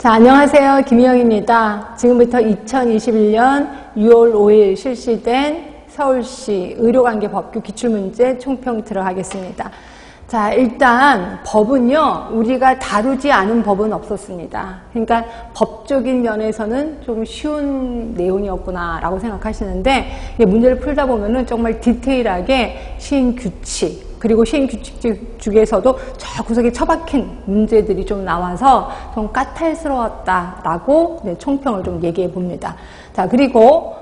자, 안녕하세요. 김희영입니다. 지금부터 2021년 6월 5일 실시된 서울시 의료관계법규 기출문제 총평 들어가겠습니다. 자, 일단 법은요, 우리가 다루지 않은 법은 없었습니다. 그러니까 법적인 면에서는 좀 쉬운 내용이었구나라고 생각하시는데, 문제를 풀다 보면은 정말 디테일하게 시행규칙, 그리고 시행규칙 중에서도 저 구석에 처박힌 문제들이 좀 나와서 좀 까탈스러웠다라고 총평을 좀 얘기해 봅니다. 자, 그리고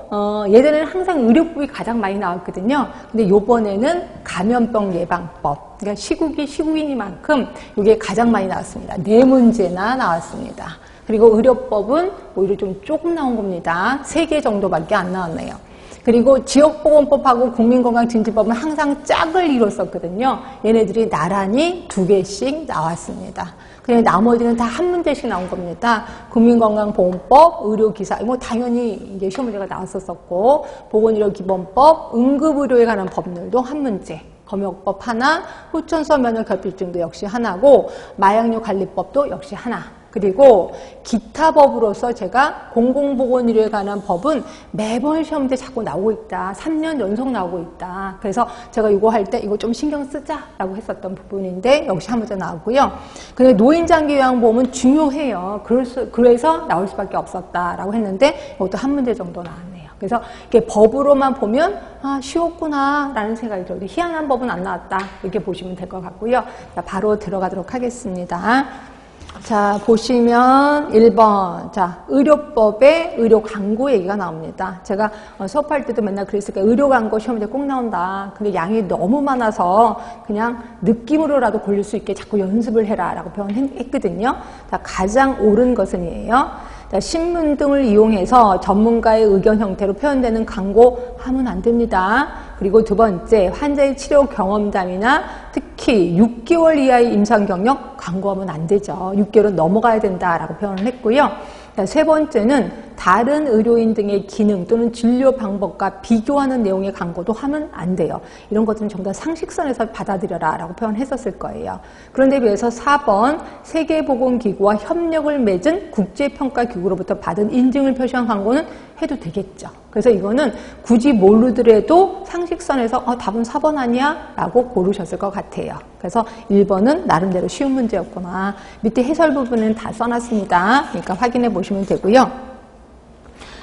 예전에는 항상 의료법이 가장 많이 나왔거든요. 근데 요번에는 감염병 예방법, 그러니까 시국이니만큼 이게 가장 많이 나왔습니다. 4문제나 나왔습니다. 그리고 의료법은 오히려 좀 조금 나온 겁니다. 3개 정도밖에 안 나왔네요. 그리고 지역보건법하고 국민건강증진법은 항상 짝을 이뤘었거든요. 얘네들이 나란히 2개씩 나왔습니다. 그냥 나머지는 다 한 문제씩 나온 겁니다. 국민건강보험법, 의료기사, 뭐 당연히 이제 시험 문제가 나왔었고, 보건의료기본법, 응급의료에 관한 법률도 한 문제. 검역법 하나, 후천서 면역결핍증도 역시 하나고, 마약류 관리법도 역시 하나. 그리고 기타 법으로서 제가 공공보건의료에 관한 법은 매번 시험 문제 자꾸 나오고 있다. 3년 연속 나오고 있다. 그래서 제가 이거 할 때 이거 좀 신경 쓰자라고 했었던 부분인데 역시 한 문제 나오고요. 근데 노인장기요양보험은 중요해요. 그래서 나올 수밖에 없었다라고 했는데 이것도 한 문제 정도 나왔네요. 그래서 이렇게 법으로만 보면 쉬웠구나라는 생각이 들어요. 희한한 법은 안 나왔다. 이렇게 보시면 될 것 같고요. 자, 바로 들어가도록 하겠습니다. 자, 보시면 1번. 자, 의료법에 의료 광고 얘기가 나옵니다. 제가 수업할 때도 맨날 그랬으니까 의료 광고 시험 문제 꼭 나온다. 근데 양이 너무 많아서 그냥 느낌으로라도 고를 수 있게 자꾸 연습을 해라 라고 표현했거든요. 자, 가장 옳은 것은 이에요. 자, 신문 등을 이용해서 전문가의 의견 형태로 표현되는 광고 하면 안 됩니다. 그리고 2번째, 환자의 치료 경험담이나 특히 6개월 이하의 임상 경력 광고하면 안 되죠. 6개월은 넘어가야 된다라고 표현을 했고요. 자, 3번째는 다른 의료인 등의 기능 또는 진료 방법과 비교하는 내용의 광고도 하면 안 돼요. 이런 것들은 전부 다 상식선에서 받아들여라 라고 표현했었을 거예요. 그런데 비해서 4번, 세계보건기구와 협력을 맺은 국제평가기구로부터 받은 인증을 표시한 광고는 해도 되겠죠. 그래서 이거는 굳이 모르더라도 상식선에서 답은 4번 아니야? 라고 고르셨을 것 같아요. 그래서 1번은 나름대로 쉬운 문제였구나. 밑에 해설 부분은 다 써놨습니다. 그러니까 확인해 보시면 되고요.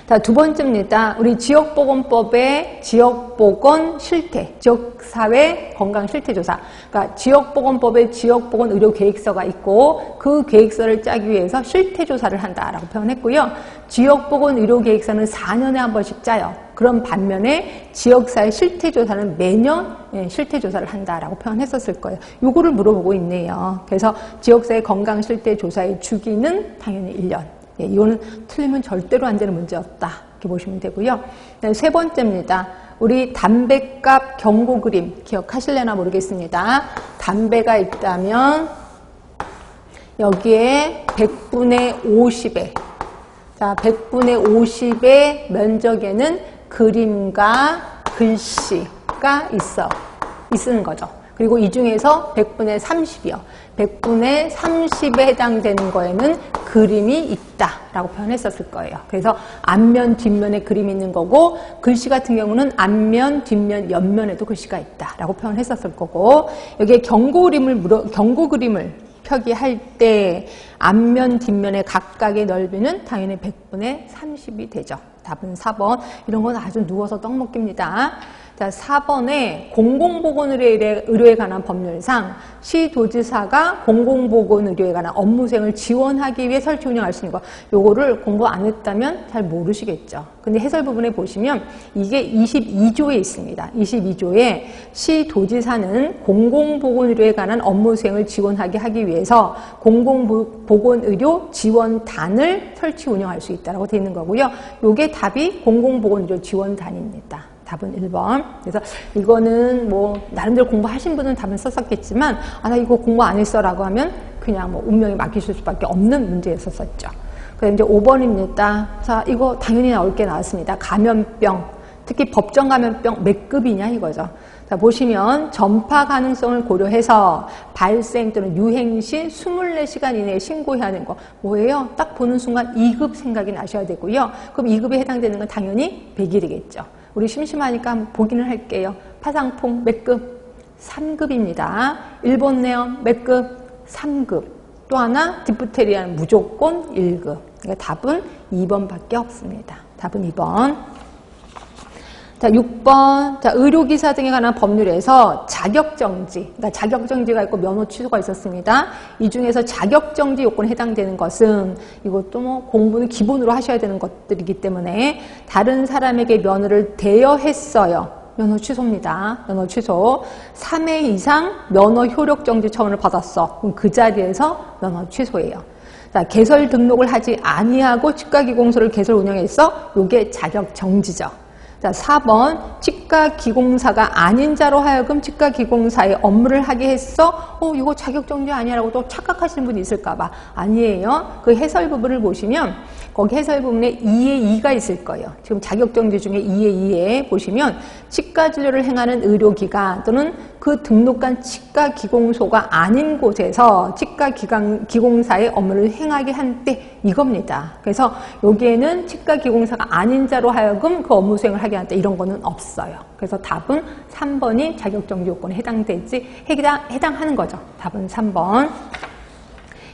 자, 2번째입니다. 우리 지역보건법의 지역보건 실태, 지역사회 건강 실태조사. 그러니까 지역보건법에 지역보건의료계획서가 있고 그 계획서를 짜기 위해서 실태조사를 한다라고 표현했고요. 지역보건의료계획서는 4년에 한 번씩 짜요. 그런 반면에 지역사회 실태조사는 매년 실태조사를 한다라고 표현했었을 거예요. 요거를 물어보고 있네요. 그래서 지역사회 건강 실태조사의 주기는 당연히 1년. 이거는 틀리면 절대로 안 되는 문제였다. 이렇게 보시면 되고요. 3번째입니다. 우리 담배값 경고 그림 기억하실래나 모르겠습니다. 담배가 있다면 여기에 100분의 50에 자, 100분의 50의 면적에는 그림과 글씨가 있는 거죠. 그리고 이 중에서 100분의 30이요. 100분의 30에 해당되는 거에는 그림이 있다라고 표현했었을 거예요. 그래서 앞면, 뒷면에 그림이 있는 거고 글씨 같은 경우는 앞면, 뒷면, 옆면에도 글씨가 있다라고 표현했었을 거고 여기에 경고 그림을 표기할 때 앞면, 뒷면의 각각의 넓이는 당연히 100분의 30이 되죠. 답은 4번. 이런 건 아주 누워서 떡 먹깁니다. 자, 4번에 공공보건의료에 관한 법률상 시도지사가 공공보건의료에 관한 업무 수행을 지원하기 위해 설치 운영할 수 있는 거. 요거를 공부 안 했다면 잘 모르시겠죠. 근데 해설 부분에 보시면 이게 22조에 있습니다. 22조에 시도지사는 공공보건의료에 관한 업무 수행을 지원하게 하기 위해서 공공보건의료 지원단을 설치 운영할 수 있다라고 되어 있는 거고요. 요게 답이 공공보건의료 지원단입니다. 답은 1번. 그래서 이거는 뭐 나름대로 공부하신 분은 답은 썼었겠지만 나 이거 공부 안 했어 라고 하면 그냥 뭐 운명에 맡기실 수밖에 없는 문제였었죠. 그래서 이제 5번입니다. 자, 이거 당연히 나올 게 나왔습니다. 감염병, 특히 법정 감염병 몇 급이냐 이거죠. 자, 보시면 전파 가능성을 고려해서 발생 또는 유행 시 24시간 이내에 신고해야 하는 거 뭐예요? 딱 보는 순간 2급 생각이 나셔야 되고요. 그럼 2급에 해당되는 건 당연히 100일이겠죠. 우리 심심하니까 한번 보기는 할게요. 파상풍 몇 급? 3급입니다. 일본내염 몇 급? 3급. 또 하나 디프테리아는 무조건 1급. 그러니까 답은 2번밖에 없습니다. 답은 2번. 자, 6번. 자, 의료기사 등에 관한 법률에서 자격정지, 그러니까 자격정지가 있고 면허 취소가 있었습니다. 이 중에서 자격정지 요건에 해당되는 것은 이것도 뭐 공부는 기본으로 하셔야 되는 것들이기 때문에 다른 사람에게 면허를 대여했어요. 면허 취소입니다. 면허 취소. 3회 이상 면허 효력 정지 처분을 받았어. 그럼 그 자리에서 면허 취소예요. 자, 개설 등록을 하지 아니하고 치과기공소를 개설 운영했어. 요게 자격정지죠. 자, 4번 치과기공사가 아닌 자로 하여금 치과기공사의 업무를 하게 했어. 이거 자격정지 아니라고 또 착각하시는 분이 있을까봐. 아니에요. 그 해설 부분을 보시면 거기 해설 부분에 2의 2가 있을 거예요. 지금 자격정지 중에 2의 2에 보시면 치과진료를 행하는 의료기관 또는 그 등록한 치과기공소가 아닌 곳에서 치과기공사의 업무를 행하게 한 때 이겁니다. 그래서 여기에는 치과기공사가 아닌 자로 하여금 그 업무 수행을 하게 한 때 이런 거는 없어요. 그래서 답은 3번이 자격정지 요건에 해당하는 거죠. 답은 3번.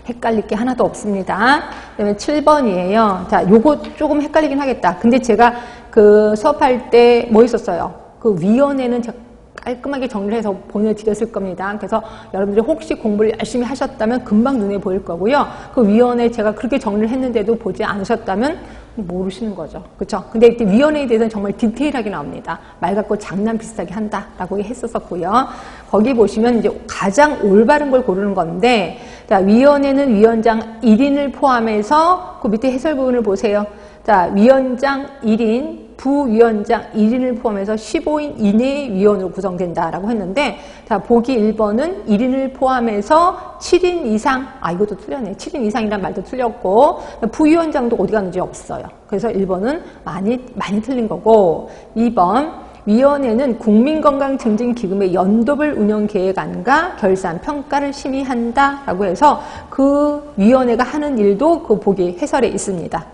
헷갈릴 게 하나도 없습니다. 그다음에 7번이에요. 자, 요거 조금 헷갈리긴 하겠다. 근데 제가 그 수업할 때 뭐 있었어요? 그 위원회는 제가 깔끔하게 정리를 해서 보내드렸을 겁니다. 그래서 여러분들이 혹시 공부를 열심히 하셨다면 금방 눈에 보일 거고요. 그 위원회 제가 그렇게 정리를 했는데도 보지 않으셨다면 모르시는 거죠. 그렇죠? 근데 이때 위원회에 대해서는 정말 디테일하게 나옵니다. 말 갖고 장난 비슷하게 한다라고 했었었고요. 거기 보시면 이제 가장 올바른 걸 고르는 건데, 자, 위원회는 위원장 1인을 포함해서 그 밑에 해설 부분을 보세요. 자, 위원장 1인, 부위원장 1인을 포함해서 15인 이내의 위원으로 구성된다라고 했는데, 자, 보기 1번은 1인을 포함해서 7인 이상, 이것도 틀렸네. 7인 이상이란 말도 틀렸고, 부위원장도 어디 갔는지 없어요. 그래서 1번은 많이 틀린 거고, 2번, 위원회는 국민건강증진기금의 연도별 운영 계획안과 결산, 평가를 심의한다라고 해서 그 위원회가 하는 일도 그 보기 해설에 있습니다.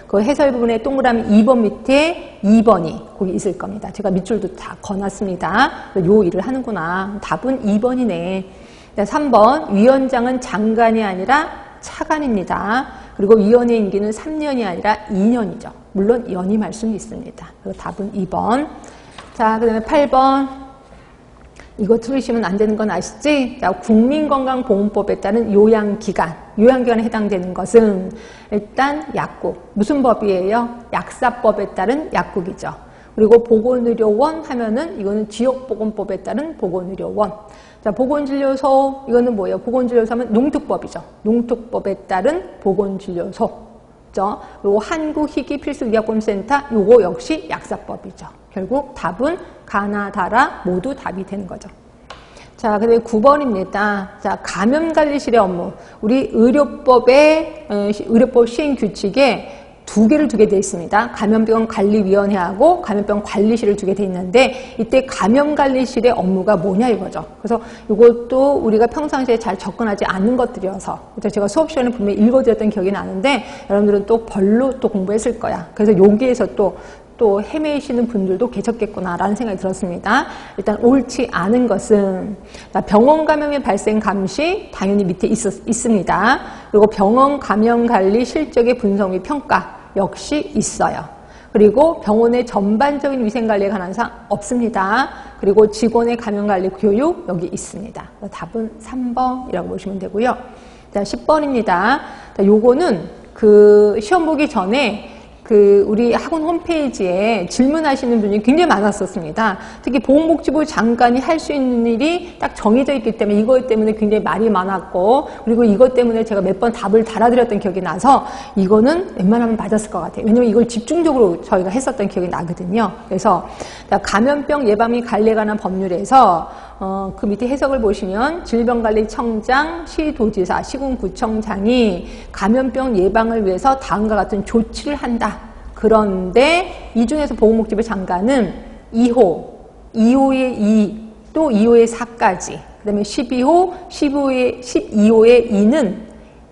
그 해설 부분에 동그라미 2번 밑에 2번이 거기 있을 겁니다. 제가 밑줄도 다 거놨습니다. 요 일을 하는구나. 답은 2번이네. 3번, 위원장은 장관이 아니라 차관입니다. 그리고 위원회 임기는 3년이 아니라 2년이죠. 물론 연임할 수는 있습니다. 그리고 답은 2번. 자, 그 다음에 8번. 이거 들으시면 안 되는 건 아시지? 자, 국민건강보험법에 따른 요양기관에 해당되는 것은 일단 약국. 무슨 법이에요? 약사법에 따른 약국이죠. 그리고 보건의료원 하면은 이거는 지역보건법에 따른 보건의료원. 자, 보건진료소. 이거는 뭐예요? 보건진료소 하면 농특법이죠. 농특법에 따른 보건진료소. 그리고 한국희귀필수의약보험센터 요거 역시 약사법이죠. 결국 답은 가나 다라 모두 답이 되는 거죠. 자, 그다음에 9번입니다. 자, 감염관리실의 업무. 우리 의료법 시행 규칙에 두 개를 두게 되어 있습니다. 감염병 관리위원회하고 감염병 관리실을 두게 되어 있는데 이때 감염관리실의 업무가 뭐냐 이거죠. 그래서 이것도 우리가 평상시에 잘 접근하지 않는 것들이어서 제가 수업 시간에 분명히 읽어드렸던 기억이 나는데 여러분들은 또 별로 또 공부했을 거야. 그래서 여기에서 또 헤매시는 분들도 계셨겠구나라는 생각이 들었습니다. 일단 옳지 않은 것은 병원 감염의 발생 감시 당연히 밑에 있습니다. 그리고 병원 감염 관리 실적의 분석 및 평가 역시 있어요. 그리고 병원의 전반적인 위생관리에 관한 사항 없습니다. 그리고 직원의 감염관리 교육 여기 있습니다. 답은 3번이라고 보시면 되고요. 자, 10번입니다. 자, 요거는 그 시험 보기 전에 우리 학원 홈페이지에 질문하시는 분이 굉장히 많았었습니다. 특히 보건복지부 장관이 할 수 있는 일이 딱 정해져 있기 때문에 이것 때문에 굉장히 말이 많았고 그리고 이것 때문에 제가 몇 번 답을 달아드렸던 기억이 나서 이거는 웬만하면 맞았을 것 같아요. 왜냐면 이걸 집중적으로 저희가 했었던 기억이 나거든요. 그래서 감염병 예방 및 관리에 관한 법률에서 그 밑에 해석을 보시면 질병관리청장, 시도지사, 시군구청장이 감염병 예방을 위해서 다음과 같은 조치를 한다. 그런데 이 중에서 보건복지부 장관은 2호의 2 또 2호의 4까지, 그 다음에 12호, 12호의 2는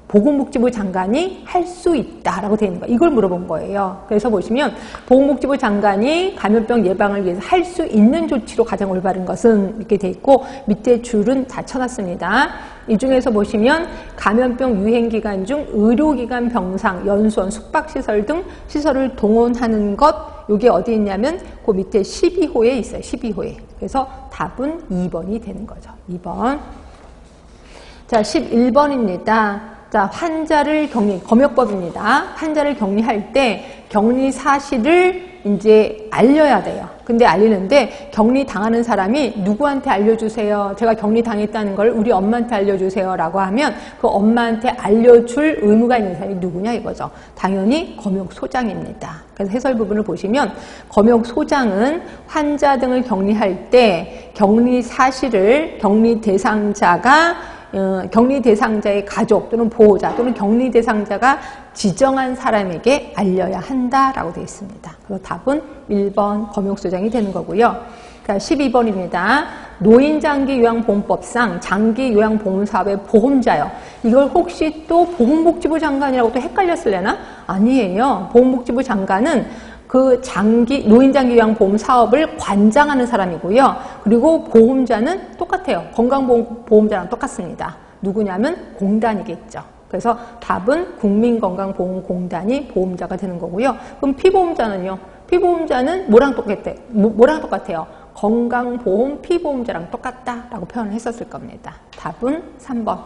보건복지부 장관이 할 수 있다라고 되어 있는 거예요. 이걸 물어본 거예요. 그래서 보시면 보건복지부 장관이 감염병 예방을 위해서 할 수 있는 조치로 가장 올바른 것은 이렇게 돼 있고 밑에 줄은 다 쳐놨습니다. 이 중에서 보시면 감염병 유행 기간 중 의료기관 병상, 연수원, 숙박시설 등 시설을 동원하는 것, 이게 어디 있냐면 그 밑에 12호에 있어요. 12호에. 그래서 답은 2번이 되는 거죠. 2번. 자, 11번입니다. 자, 환자를 검역법입니다. 환자를 격리할 때 격리 사실을 이제 알려야 돼요. 근데 알리는데 격리 당하는 사람이 누구한테 알려주세요. 제가 격리 당했다는 걸 우리 엄마한테 알려주세요. 라고 하면 그 엄마한테 알려줄 의무가 있는 사람이 누구냐 이거죠. 당연히 검역소장입니다. 그래서 해설 부분을 보시면 검역소장은 환자 등을 격리할 때 격리 사실을 격리 대상자의 가족 또는 보호자 또는 격리 대상자가 지정한 사람에게 알려야 한다라고 되어 있습니다. 그래서 답은 1번 검역소장이 되는 거고요. 12번입니다. 노인장기요양보험법상 장기요양보험사업의 보험자요. 이걸 혹시 또 보건복지부 장관이라고 또 헷갈렸을래나? 아니에요. 보건복지부 장관은 그 노인장기요양보험 사업을 관장하는 사람이고요. 그리고 보험자는 똑같아요. 건강보험자랑 똑같습니다. 누구냐면 공단이겠죠. 그래서 답은 국민건강보험공단이 보험자가 되는 거고요. 그럼 피보험자는요? 피보험자는 뭐랑 똑같아요? 건강보험 피보험자랑 똑같다라고 표현을 했었을 겁니다. 답은 3번.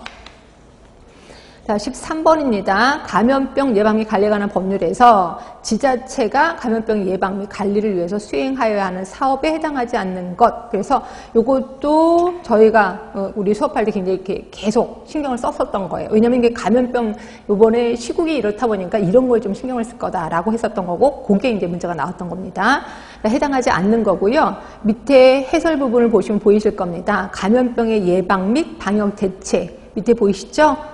자, 13번입니다. 감염병 예방 및 관리에 관한 법률에서 지자체가 감염병 예방 및 관리를 위해서 수행하여야 하는 사업에 해당하지 않는 것. 그래서 이것도 저희가 우리 수업할 때 굉장히 이렇게 계속 신경을 썼었던 거예요. 왜냐하면 이게 감염병 이번에 시국이 이렇다 보니까 이런 거에 좀 신경을 쓸 거다라고 했었던 거고 그게 이제 문제가 나왔던 겁니다. 해당하지 않는 거고요. 밑에 해설 부분을 보시면 보이실 겁니다. 감염병의 예방 및 방역 대책 밑에 보이시죠?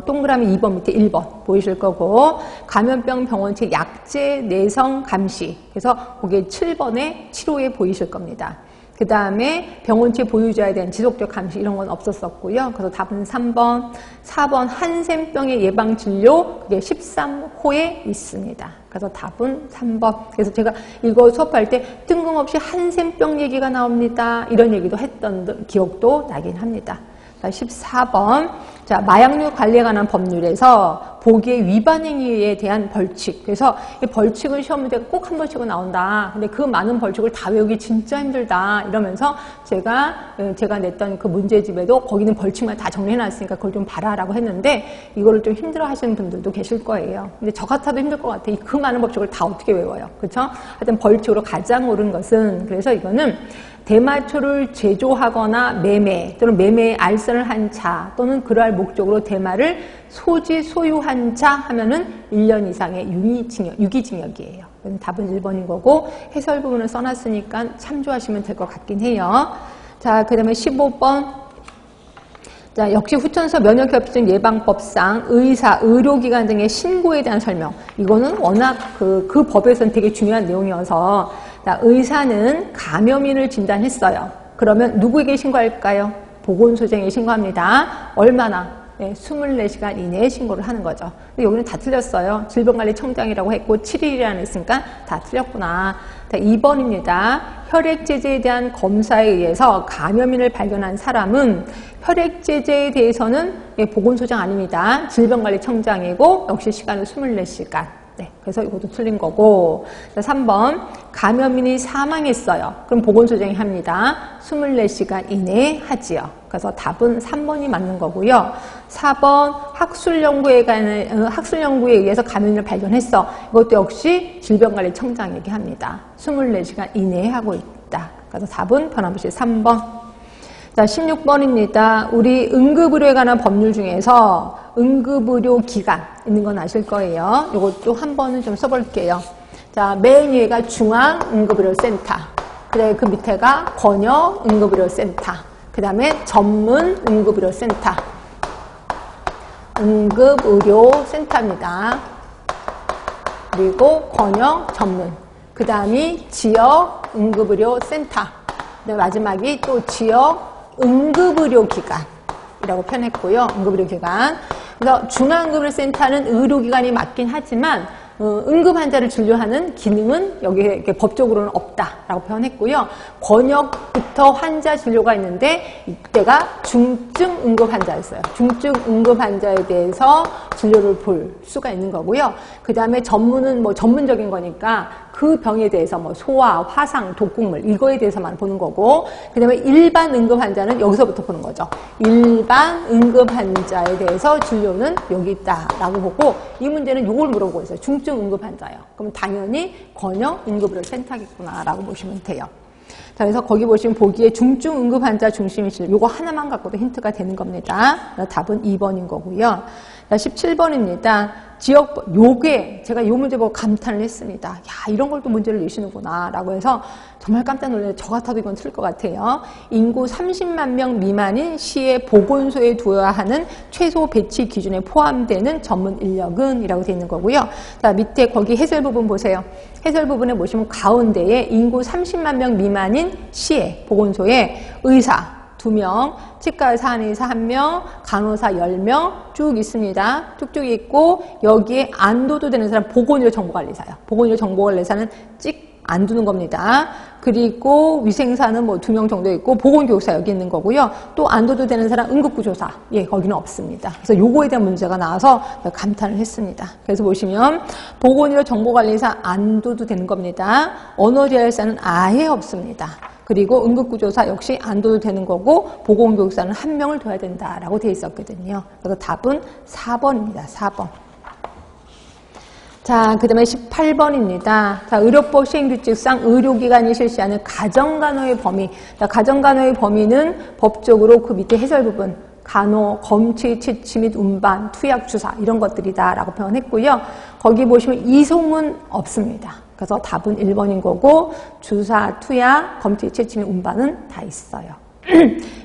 동그라미 2번 밑에 1번 보이실 거고 감염병 병원체 약제 내성 감시 그래서 거기에 7번에 7호에 보이실 겁니다. 그 다음에 병원체 보유자에 대한 지속적 감시 이런 건 없었었고요. 그래서 답은 3번, 4번 한센병의 예방 진료 그게 13호에 있습니다. 그래서 답은 3번. 그래서 제가 이거 수업할 때 뜬금없이 한센병 얘기가 나옵니다. 이런 얘기도 했던 기억도 나긴 합니다. 14번. 자, 마약류 관리에 관한 법률에서 보기의 위반 행위에 대한 벌칙. 그래서 이 벌칙은 시험 문제가 꼭 한 번씩은 나온다. 근데 그 많은 벌칙을 다 외우기 진짜 힘들다. 이러면서 제가 냈던 그 문제집에도 거기는 벌칙만 다 정리해놨으니까 그걸 좀 봐라라고 했는데 이거를 좀 힘들어 하시는 분들도 계실 거예요. 근데 저 같아도 힘들 것 같아. 그 많은 법칙을 다 어떻게 외워요. 그렇죠? 하여튼 벌칙으로 가장 옳은 것은 그래서 이거는 대마초를 제조하거나 매매 또는 매매에 알선을 한 자 또는 그러할 목적으로 대마를 소유한 자 하면은 1년 이상의 유기징역이에요. 답은 1번인 거고 해설 부분을 써놨으니까 참조하시면 될 것 같긴 해요. 자, 그 다음에 15번. 자, 역시 후천서 면역협증 예방법상 의사, 의료기관 등의 신고에 대한 설명. 이거는 워낙 그 법에서는 되게 중요한 내용이어서 자, 의사는 감염인을 진단했어요. 그러면 누구에게 신고할까요? 보건소장에 신고합니다. 얼마나? 네, 24시간 이내에 신고를 하는 거죠. 근데 여기는 다 틀렸어요. 질병관리청장이라고 했고 7일이라고 했으니까 다 틀렸구나. 자, 2번입니다. 혈액제제에 대한 검사에 의해서 감염인을 발견한 사람은 혈액제제에 대해서는 보건소장 아닙니다. 질병관리청장이고 역시 시간은 24시간. 네, 그래서 이것도 틀린 거고. 자, 3번. 감염인이 사망했어요. 그럼 보건소장이 합니다. 24시간 이내에 하지요. 그래서 답은 3번이 맞는 거고요. 4번. 학술연구에 의해서 감염인을 발견했어. 이것도 역시 질병관리청장 얘기합니다. 24시간 이내에 하고 있다. 그래서 답은 변함없이 3번. 자, 16번입니다. 우리 응급의료에 관한 법률 중에서 응급의료 기관 있는 건 아실 거예요. 이것도 한 번은 좀 써볼게요. 자, 맨 위에가 중앙응급의료센터. 그다음에 그 밑에가 권역응급의료센터. 그 다음에 전문응급의료센터. 응급의료센터입니다. 그리고 권역 전문. 그 다음이 지역응급의료센터. 마지막이 또 지역 응급의료기관이라고 표현했고요. 응급의료기관. 그래서 중앙응급센터는 의료기관이 맞긴 하지만 응급 환자를 진료하는 기능은 여기에 법적으로는 없다라고 표현했고요. 권역부터 환자 진료가 있는데 이때가 중증 응급 환자였어요. 중증 응급 환자에 대해서 진료를 볼 수가 있는 거고요. 그 다음에 전문은 뭐 전문적인 거니까 그 병에 대해서 뭐 소화, 화상, 독극물 이거에 대해서만 보는 거고, 그 다음에 일반 응급 환자는 여기서부터 보는 거죠. 일반 응급 환자에 대해서 진료는 여기 있다라고 보고, 이 문제는 이걸 물어보고 있어요. 중증 응급 환자예요. 그럼 당연히 권역 응급의료 센터겠구나라고 보시면 돼요. 자, 그래서 거기 보시면 보기에 중증 응급 환자 중심의 진료, 요거 하나만 갖고도 힌트가 되는 겁니다. 답은 2번인 거고요. 자, 17번입니다. 지역, 요게 제가 요 문제 보고 감탄을 했습니다. 야, 이런 걸 또 문제를 내시는구나 라고 해서 정말 깜짝 놀랐는데 저 같아도 이건 틀릴 것 같아요. 인구 30만 명 미만인 시의 보건소에 두어야 하는 최소 배치 기준에 포함되는 전문 인력은 이라고 되어 있는 거고요. 자, 밑에 거기 해설 부분 보세요. 해설 부분에 보시면 가운데에 인구 30만 명 미만인 시의 보건소에 의사 2명, 치과의사, 한의사 1명, 간호사 10명 쭉 있습니다. 쭉쭉 있고 여기에 안 둬도 되는 사람 보건의료 정보관리사요. 보건의료 정보관리사는 찍 안 두는 겁니다. 그리고 위생사는 뭐 2명 정도 있고 보건교육사 여기 있는 거고요. 또 안 둬도 되는 사람 응급구조사, 예, 거기는 없습니다. 그래서 요거에 대한 문제가 나와서 감탄을 했습니다. 그래서 보시면 보건의료 정보관리사 안 둬도 되는 겁니다. 언어재활사는 아예 없습니다. 그리고 응급구조사 역시 안 둬도 되는 거고 보건교육사는 1명을 둬야 된다라고 되어 있었거든요. 그래서 답은 4번입니다. 4번. 자, 그 다음에 18번입니다. 자, 의료법 시행규칙상 의료기관이 실시하는 가정간호의 범위. 자, 가정간호의 범위는 법적으로 그 밑에 해설 부분, 간호, 검치, 치치 및 운반, 투약, 주사 이런 것들이다라고 표현했고요. 거기 보시면 이송은 없습니다. 그래서 답은 1번인 거고 주사, 투약, 검치, 치치 및 운반은 다 있어요.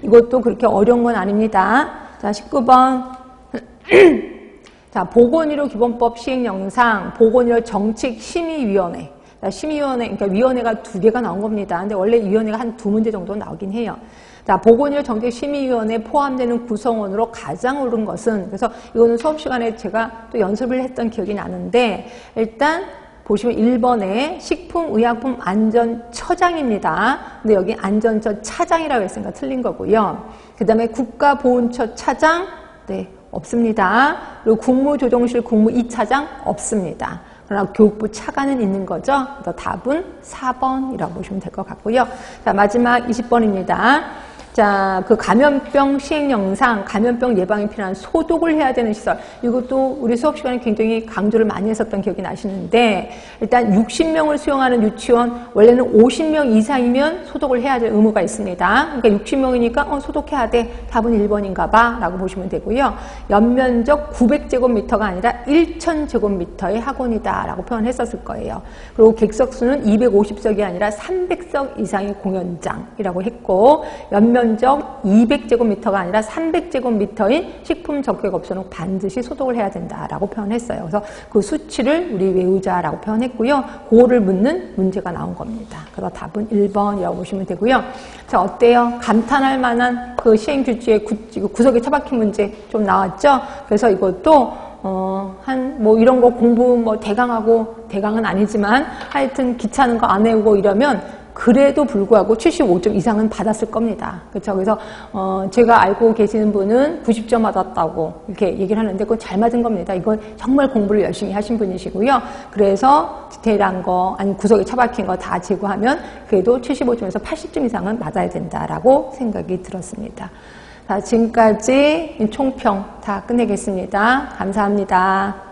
이것도 그렇게 어려운 건 아닙니다. 자, 19번. 자, 보건의료 기본법 시행 영상, 보건의료 정책 심의위원회. 자, 심의위원회, 그러니까 위원회가 2개가 나온 겁니다. 근데 원래 위원회가 한 2문제 정도 나오긴 해요. 자, 보건의료 정책 심의위원회에 포함되는 구성원으로 가장 옳은 것은, 그래서 이거는 수업 시간에 제가 또 연습을 했던 기억이 나는데, 일단 보시면 1번에 식품의약품안전처장입니다. 근데 여기 안전처 차장이라고 했으니까 틀린 거고요. 그 다음에 국가보훈처 차장, 네, 없습니다. 그리고 국무조정실 국무 2차장 없습니다. 그러나 교육부 차관은 있는 거죠. 그래서 답은 4번이라고 보시면 될 것 같고요. 자, 마지막 20번입니다. 자, 그 감염병 시행 영상, 감염병 예방에 필요한 소독을 해야 되는 시설. 이것도 우리 수업 시간에 굉장히 강조를 많이 했었던 기억이 나시는데, 일단 60명을 수용하는 유치원, 원래는 50명 이상이면 소독을 해야 될 의무가 있습니다. 그러니까 60명이니까 소독해야 돼. 답은 1번인가 봐 라고 보시면 되고요. 연면적 900제곱미터가 아니라 1000제곱미터의 학원이다 라고 표현했었을 거예요. 그리고 객석수는 250석이 아니라 300석 이상의 공연장이라고 했고, 연면적 200제곱미터가 아니라 300제곱미터인 식품 접객업소는 반드시 소독을 해야 된다라고 표현했어요. 그래서 그 수치를 우리 외우자라고 표현했고요. 그거를 묻는 문제가 나온 겁니다. 그래서 답은 1번이라고 보시면 되고요. 자, 어때요? 감탄할 만한 그 시행규칙의 구석에 처박힌 문제 좀 나왔죠? 그래서 이것도 뭐 이런 거 공부 뭐 대강은 아니지만 하여튼 귀찮은 거 안 외우고 이러면 그래도 불구하고 75점 이상은 받았을 겁니다. 그렇죠? 그래서 제가 알고 계시는 분은 90점 받았다고 이렇게 얘기를 하는데 그건 잘 맞은 겁니다. 이건 정말 공부를 열심히 하신 분이시고요. 그래서 디테일한 거, 아니 구석에 처박힌 거 다 제거하면 그래도 75점에서 80점 이상은 맞아야 된다라고 생각이 들었습니다. 자, 지금까지 총평 다 끝내겠습니다. 감사합니다.